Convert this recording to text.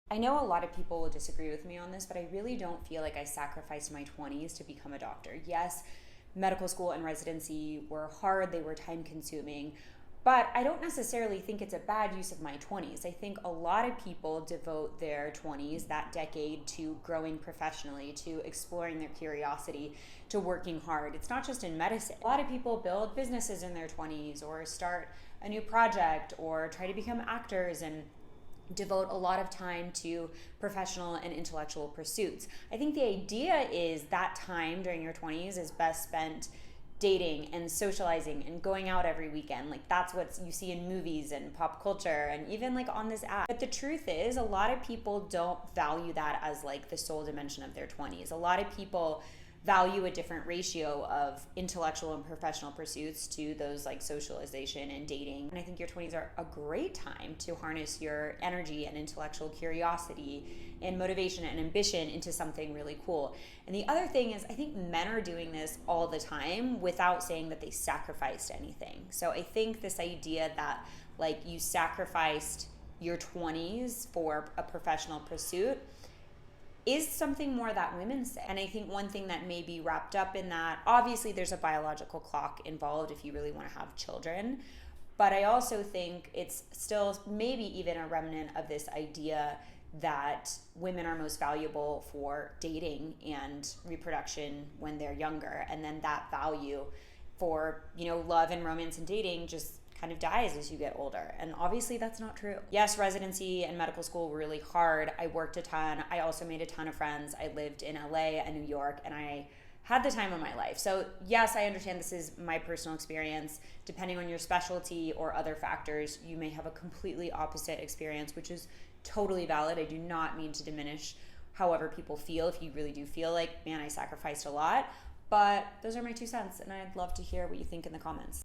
I know a lot of people will disagree with me on this, but I really don't feel like I sacrificed my 20s to become a doctor. Yes, medical school and residency were hard, they were time consuming, but I don't necessarily think it's a bad use of my 20s. I think a lot of people devote their 20s, that decade, to growing professionally, to exploring their curiosity, to working hard. It's not just in medicine. A lot of people build businesses in their 20s or start a new project or try to become actors and devote a lot of time to professional and intellectual pursuits. I think the idea is that time during your 20s is best spent dating and socializing and going out every weekend. Like that's what you see in movies and pop culture and even like on this app. But the truth is a lot of people don't value that as like the sole dimension of their 20s. A lot of people value a different ratio of intellectual and professional pursuits to those like socialization and dating. And I think your 20s are a great time to harness your energy and intellectual curiosity and motivation and ambition into something really cool. And the other thing is, I think men are doing this all the time without saying that they sacrificed anything. So I think this idea that like you sacrificed your 20s for a professional pursuit is something more that women say. And I think one thing that may be wrapped up in that, obviously there's a biological clock involved if you really want to have children, but I also think it's still maybe even a remnant of this idea that women are most valuable for dating and reproduction when they're younger, and then that value for, love and romance and dating just kind of dies as you get older. And obviously that's not true. Yes, residency and medical school were really hard. I worked a ton. I also made a ton of friends. I lived in LA and New York, and I had the time of my life. So yes, I understand this is my personal experience. Depending on your specialty or other factors, you may have a completely opposite experience, which is totally valid. I do not mean to diminish however people feel. If you really do feel like, man, I sacrificed a lot. But those are my 2 cents, and I'd love to hear what you think in the comments.